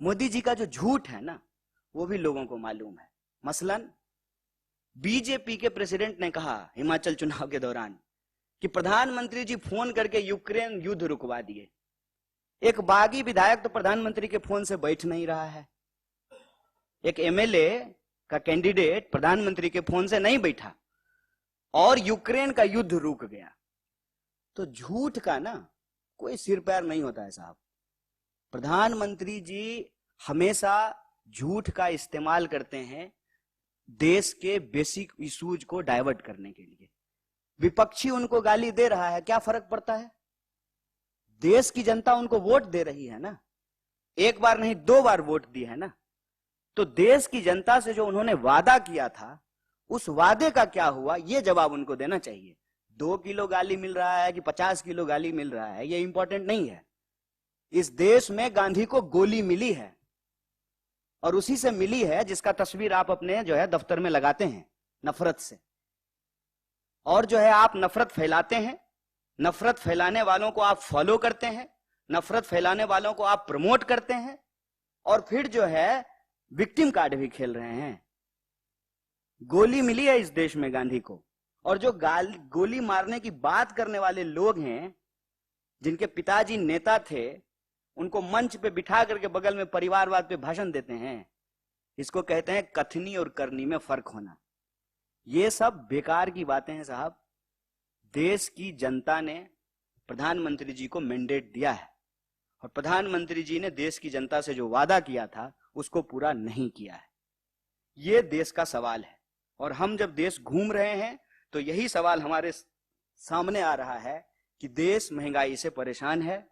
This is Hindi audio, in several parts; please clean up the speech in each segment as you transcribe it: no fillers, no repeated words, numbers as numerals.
मोदी जी का जो झूठ है ना, वो भी लोगों को मालूम है। मसलन बीजेपी के प्रेसिडेंट ने कहा हिमाचल चुनाव के दौरान कि प्रधानमंत्री जी फोन करके यूक्रेन युद्ध रुकवा दिए। एक बागी विधायक तो प्रधानमंत्री के फोन से बैठ नहीं रहा है, एक एमएलए का कैंडिडेट प्रधानमंत्री के फोन से नहीं बैठा और यूक्रेन का युद्ध रुक गया। तो झूठ का ना कोई सिर पैर नहीं होता है साहब। प्रधानमंत्री जी हमेशा झूठ का इस्तेमाल करते हैं देश के बेसिक इश्यूज को डाइवर्ट करने के लिए। विपक्षी उनको गाली दे रहा है, क्या फर्क पड़ता है? देश की जनता उनको वोट दे रही है ना, एक बार नहीं 2 बार वोट दी है ना। तो देश की जनता से जो उन्होंने वादा किया था, उस वादे का क्या हुआ, यह जवाब उनको देना चाहिए। 2 किलो गाली मिल रहा है कि 50 किलो गाली मिल रहा है, यह इंपॉर्टेंट नहीं है। इस देश में गांधी को गोली मिली है और उसी से मिली है जिसका तस्वीर आप अपने जो है दफ्तर में लगाते हैं, नफरत से। और जो है आप नफरत फैलाते हैं, नफरत फैलाने वालों को आप फॉलो करते हैं, नफरत फैलाने वालों को आप प्रमोट करते हैं और फिर जो है विक्टिम कार्ड भी खेल रहे हैं। गोली मिली है इस देश में गांधी को, और जो गोली मारने की बात करने वाले लोग हैं, जिनके पिताजी नेता थे, उनको मंच पे बिठा करके बगल में परिवारवाद पे भाषण देते हैं। इसको कहते हैं कथनी और करनी में फर्क होना। ये सब बेकार की बातें हैं साहब। देश की जनता ने प्रधानमंत्री जी को मैंडेट दिया है और प्रधानमंत्री जी ने देश की जनता से जो वादा किया था उसको पूरा नहीं किया है। ये देश का सवाल है और हम जब देश घूम रहे हैं तो यही सवाल हमारे सामने आ रहा है कि देश महंगाई से परेशान है,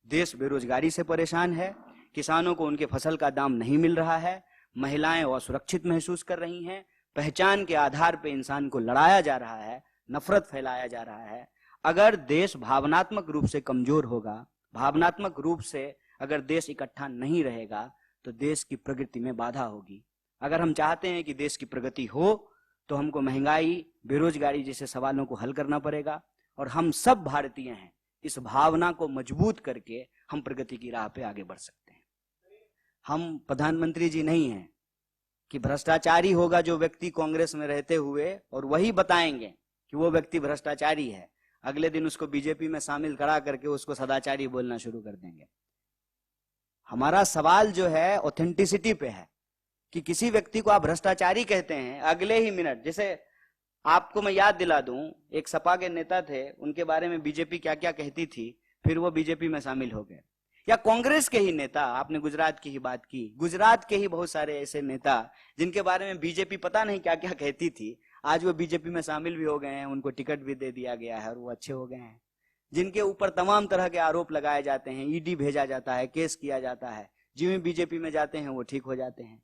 देश बेरोजगारी से परेशान है, किसानों को उनके फसल का दाम नहीं मिल रहा है, महिलाएं असुरक्षित महसूस कर रही हैं, पहचान के आधार पर इंसान को लड़ाया जा रहा है, नफरत फैलाया जा रहा है। अगर देश भावनात्मक रूप से कमजोर होगा, भावनात्मक रूप से अगर देश इकट्ठा नहीं रहेगा तो देश की प्रगति में बाधा होगी। अगर हम चाहते हैं कि देश की प्रगति हो तो हमको महंगाई, बेरोजगारी जैसे सवालों को हल करना पड़ेगा और हम सब भारतीय हैं, इस भावना को मजबूत करके हम प्रगति की राह पे आगे बढ़ सकते हैं। हम प्रधानमंत्री जी नहीं हैं कि भ्रष्टाचारी होगा जो व्यक्ति कांग्रेस में रहते हुए और वही बताएंगे कि वो व्यक्ति भ्रष्टाचारी है, अगले दिन उसको बीजेपी में शामिल करा करके उसको सदाचारी बोलना शुरू कर देंगे। हमारा सवाल जो है ऑथेंटिसिटी पे है कि किसी व्यक्ति को आप भ्रष्टाचारी कहते हैं, अगले ही मिनट, जैसे आपको मैं याद दिला दूं, एक सपा के नेता थे, उनके बारे में बीजेपी क्या क्या कहती थी, फिर वो बीजेपी में शामिल हो गए। या कांग्रेस के ही नेता, आपने गुजरात की ही बात की, गुजरात के ही बहुत सारे ऐसे नेता जिनके बारे में बीजेपी पता नहीं क्या क्या कहती थी, आज वो बीजेपी में शामिल भी हो गए हैं, उनको टिकट भी दे दिया गया है और वो अच्छे हो गए हैं। जिनके ऊपर तमाम तरह के आरोप लगाए जाते हैं, ईडी भेजा जाता है, केस किया जाता है, जिन्हें बीजेपी में जाते हैं वो ठीक हो जाते हैं।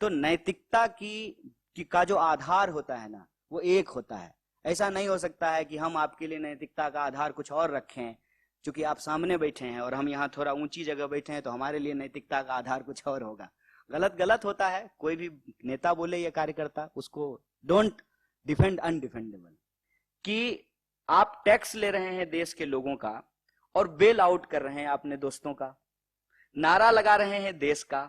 तो नैतिकता का जो आधार होता है ना, वो एक होता है। ऐसा नहीं हो सकता है कि हम आपके लिए नैतिकता का आधार कुछ और रखें, क्योंकि आप सामने बैठे हैं और हम यहाँ थोड़ा ऊंची जगह बैठे हैं तो हमारे लिए नैतिकता का आधार कुछ और होगा। गलत होता है। कोई भी नेता बोले या कार्यकर्ता, उसको डोंट डिफेंड अनडिफेंडेबल। कि आप टैक्स ले रहे हैं देश के लोगों का और बेल आउट कर रहे हैं अपने दोस्तों का, नारा लगा रहे हैं देश का,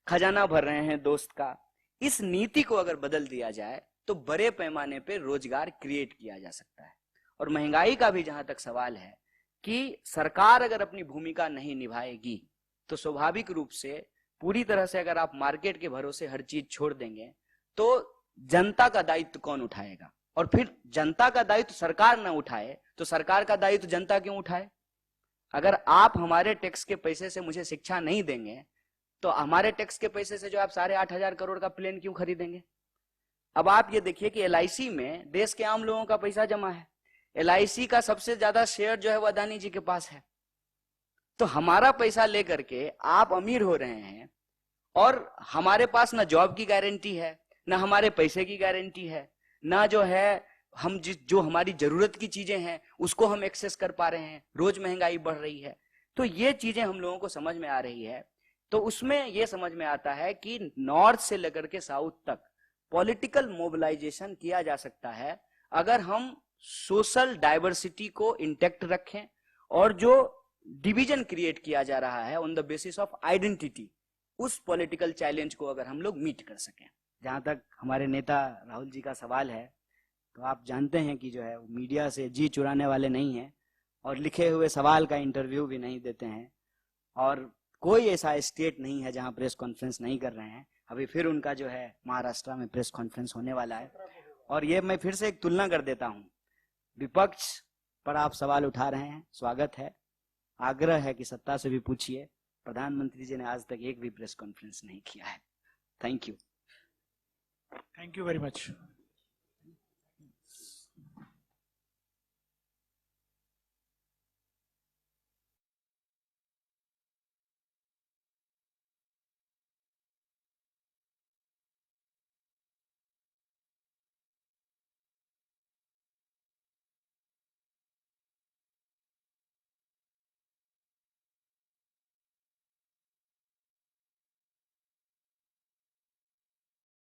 खजाना भर रहे हैं दोस्त का। इस नीति को अगर बदल दिया जाए तो बड़े पैमाने पे रोजगार क्रिएट किया जा सकता है। और महंगाई का भी जहां तक सवाल है कि सरकार अगर अपनी भूमिका नहीं निभाएगी तो स्वाभाविक रूप से पूरी तरह से अगर आप मार्केट के भरोसे हर चीज छोड़ देंगे तो जनता का दायित्व कौन उठाएगा? और फिर जनता का दायित्व सरकार ना उठाए तो सरकार का दायित्व जनता क्यों उठाए? अगर आप हमारे टैक्स के पैसे से मुझे शिक्षा नहीं देंगे तो हमारे टैक्स के पैसे से जो आप 8,500 करोड़ का प्लेन क्यों खरीदेंगे? अब आप ये देखिए कि एलआईसी में देश के आम लोगों का पैसा जमा है। एलआईसी का सबसे ज्यादा शेयर जो है वो अदानी जी के पास है। तो हमारा पैसा लेकर के आप अमीर हो रहे हैं और हमारे पास ना जॉब की गारंटी है, ना हमारे पैसे की गारंटी है, ना जो है हम जो हमारी जरूरत की चीजें हैं उसको हम एक्सेस कर पा रहे हैं। रोज महंगाई बढ़ रही है। तो ये चीजें हम लोगों को समझ में आ रही है। तो उसमें यह समझ में आता है कि नॉर्थ से लेकर के साउथ तक पॉलिटिकल मोबिलाइजेशन किया जा सकता है अगर हम सोशल डाइवर्सिटी को इंटैक्ट रखें और जो डिवीजन क्रिएट किया जा रहा है on the basis of identity, उस पॉलिटिकल चैलेंज को अगर हम लोग मीट कर सकें। जहां तक हमारे नेता राहुल जी का सवाल है, तो आप जानते हैं कि जो है मीडिया से जी चुराने वाले नहीं हैं और लिखे हुए सवाल का इंटरव्यू भी नहीं देते हैं, और कोई ऐसा स्टेट नहीं है जहां प्रेस कॉन्फ्रेंस नहीं कर रहे हैं। अभी फिर उनका जो है महाराष्ट्र में प्रेस कॉन्फ्रेंस होने वाला है। और ये मैं फिर से एक तुलना कर देता हूं, विपक्ष पर आप सवाल उठा रहे हैं, स्वागत है, आग्रह है कि सत्ता से भी पूछिए। प्रधानमंत्री जी ने आज तक एक भी प्रेस कॉन्फ्रेंस नहीं किया है। Thank you. Thank you very much.